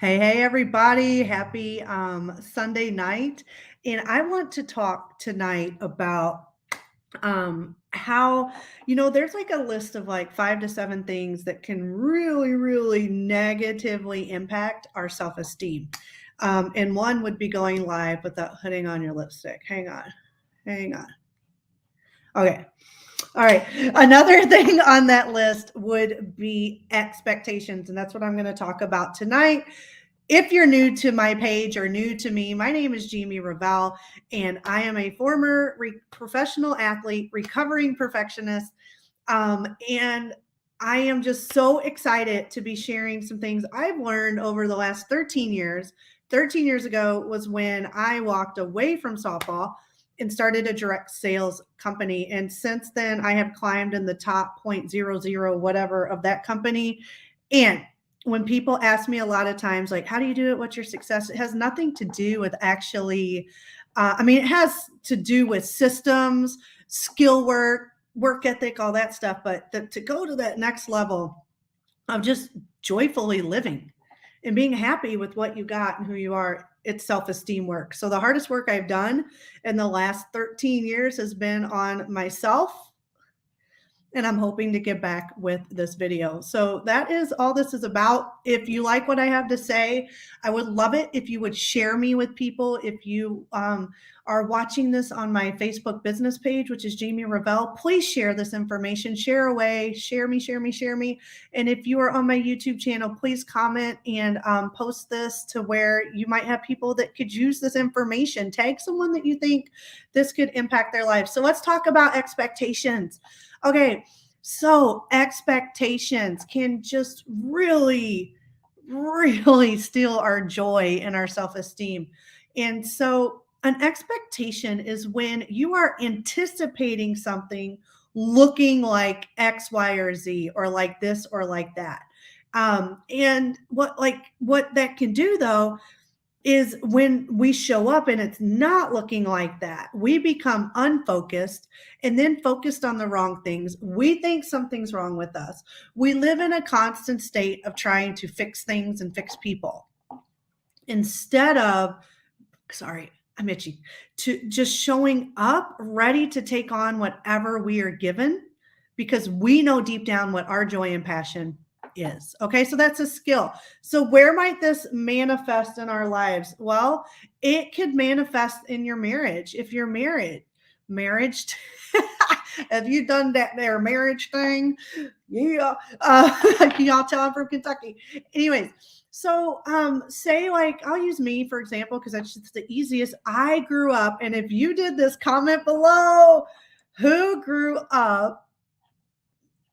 Hey, everybody. Happy Sunday night. And I want to talk tonight about how, there's like a list of like 5 to 7 things that can really, really negatively impact our self esteem. And one would be going live without putting on your lipstick. Hang on. Hang on. Okay. All right. Another thing on that list would be expectations. And that's what I'm going to talk about tonight. If you're new to my page or new to me, my name is Jamie Ravel, and I am a former professional athlete, recovering perfectionist. And I am just so excited to be sharing some things I've learned over the last 13 years. 13 years ago was when I walked away from softball and started a direct sales company. And since then, I have climbed in the top 0.00 whatever of that company. And when people ask me a lot of times, like, how do you do it? What's your success? It has nothing to do with actually, it has to do with systems, skill work ethic, all that stuff. But to go to that next level of just joyfully living and being happy with what you got and who you are, it's self-esteem work. So the hardest work I've done in the last 13 years has been on myself, and I'm hoping to get back with this video. So that is all this is about. If you like what I have to say, I would love it if you would share me with people. If you are watching this on my Facebook business page, which is Jamie Ravel, please share this information. Share away, share me, share me, share me. And if you are on my YouTube channel, please comment and post this to where you might have people that could use this information. Tag someone that you think this could impact their life. So let's talk about expectations. Okay, so expectations can just really, really steal our joy and our self esteem. And so, an expectation is when you are anticipating something looking like X, Y, or Z, or like this, or like that. And what that can do though is when we show up and it's not looking like that, we become unfocused and then focused on the wrong things. We think something's wrong with us. We live in a constant state of trying to fix things and fix people instead of, sorry, I'm itchy, to just showing up ready to take on whatever we are given because we know deep down what our joy and passion is. Okay, so that's a skill. So, where might this manifest in our lives? Well, it could manifest in your marriage. If you're married, marriage. Have you done that there marriage thing? Yeah. Can y'all tell I'm from Kentucky? Anyways, so say like I'll use me for example because that's just the easiest. I grew up, and if you did this, comment below who grew up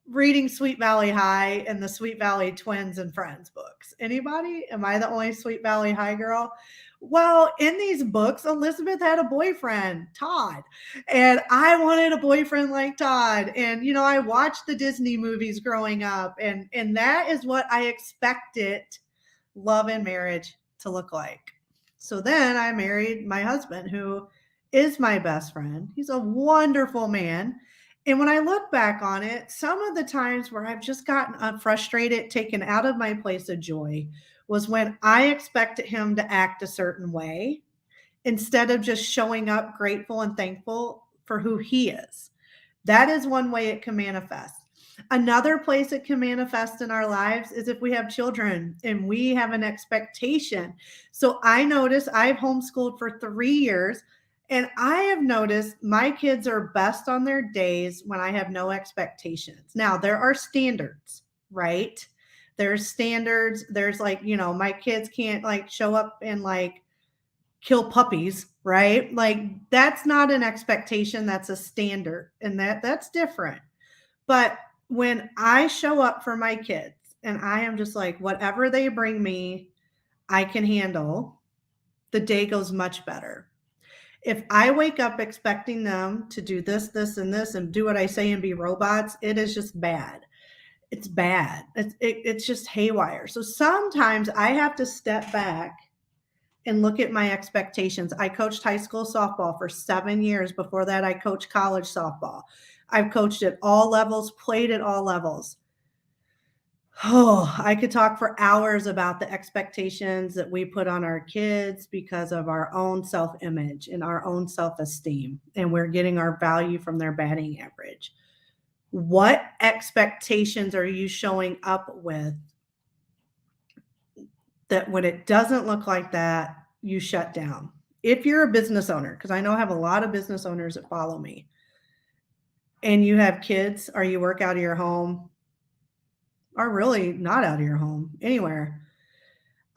reading Sweet Valley High and the Sweet Valley Twins and Friends books. Anybody? Am I the only Sweet Valley High girl? Well, in these books, Elizabeth had a boyfriend, Todd, and I wanted a boyfriend like Todd. And I watched the Disney movies growing up, and that is what I expected love and marriage to look like. So then I married my husband, who is my best friend. He's a wonderful man. And when I look back on it, some of the times where I've just gotten frustrated, taken out of my place of joy, was when I expected him to act a certain way instead of just showing up grateful and thankful for who he is. That is one way it can manifest. Another place it can manifest in our lives is if we have children and we have an expectation. So I notice I've homeschooled for 3 years, and I have noticed my kids are best on their days when I have no expectations. Now, there are standards, right? There's standards. There's like, my kids can't like show up and like kill puppies, right? Like that's not an expectation, that's a standard, and that's different. But when I show up for my kids and I am just like whatever they bring me, I can handle, the day goes much better. If I wake up expecting them to do this, this, and this, and do what I say and be robots, it is just bad. It's bad. It's just haywire. So sometimes I have to step back and look at my expectations. I coached high school softball for 7 years. Before that, I coached college softball. I've coached at all levels, played at all levels. Oh, I could talk for hours about the expectations that we put on our kids because of our own self-image and our own self-esteem, and we're getting our value from their batting average. What expectations are you showing up with that when it doesn't look like that, you shut down? If you're a business owner, because I know I have a lot of business owners that follow me, and you have kids or you work out of your home or really not out of your home, anywhere.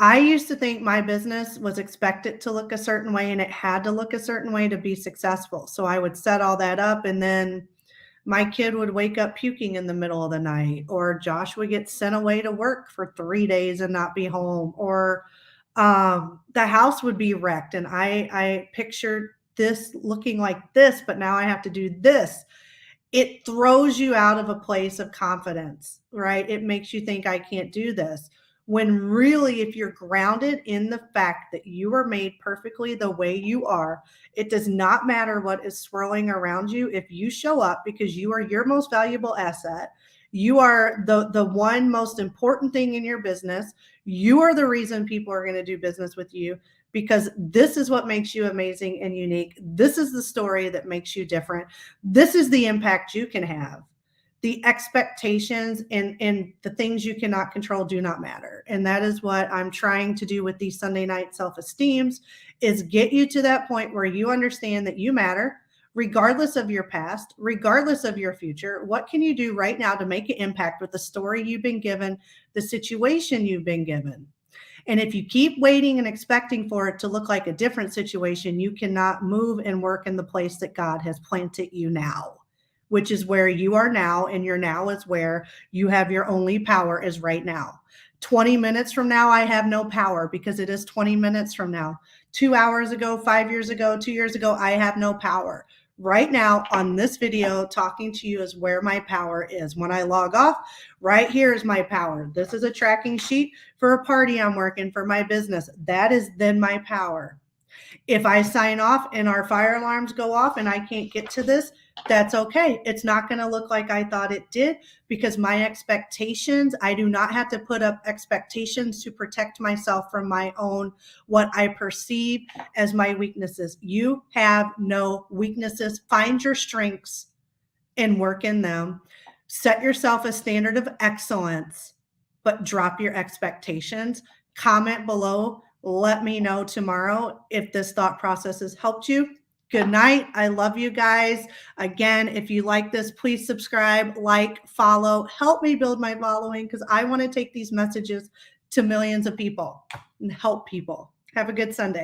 I used to think my business was expected to look a certain way and it had to look a certain way to be successful. So I would set all that up and then my kid would wake up puking in the middle of the night, or Josh would get sent away to work for 3 days and not be home, or the house would be wrecked. And I pictured this looking like this, but now I have to do this. It throws you out of a place of confidence, right? It makes you think I can't do this. When really, if you're grounded in the fact that you are made perfectly the way you are, it does not matter what is swirling around you. If you show up because you are your most valuable asset, you are the one most important thing in your business. You are the reason people are going to do business with you because this is what makes you amazing and unique. This is the story that makes you different. This is the impact you can have. The expectations and the things you cannot control do not matter. And that is what I'm trying to do with these Sunday night self-esteems, is get you to that point where you understand that you matter regardless of your past, regardless of your future. What can you do right now to make an impact with the story you've been given, the situation you've been given? And if you keep waiting and expecting for it to look like a different situation, you cannot move and work in the place that God has planted you now, which is where you are now. And your now is where you have your only power is right now. 20 minutes from now, I have no power because it is 20 minutes from now. 2 hours ago, 5 years ago, 2 years ago, I have no power. Right now on this video, talking to you is where my power is. When I log off, right here is my power. This is a tracking sheet for a party I'm working for my business. That is then my power. If I sign off and our fire alarms go off and I can't get to this, that's okay. It's not going to look like I thought it did because my expectations, I do not have to put up expectations to protect myself from my own, what I perceive as my weaknesses. You have no weaknesses. Find your strengths and work in them. Set yourself a standard of excellence, but drop your expectations. Comment below. Let me know tomorrow if this thought process has helped you. Good night. I love you guys. Again, if you like this, please subscribe, like, follow. Help me build my following because I want to take these messages to millions of people and help people. Have a good Sunday.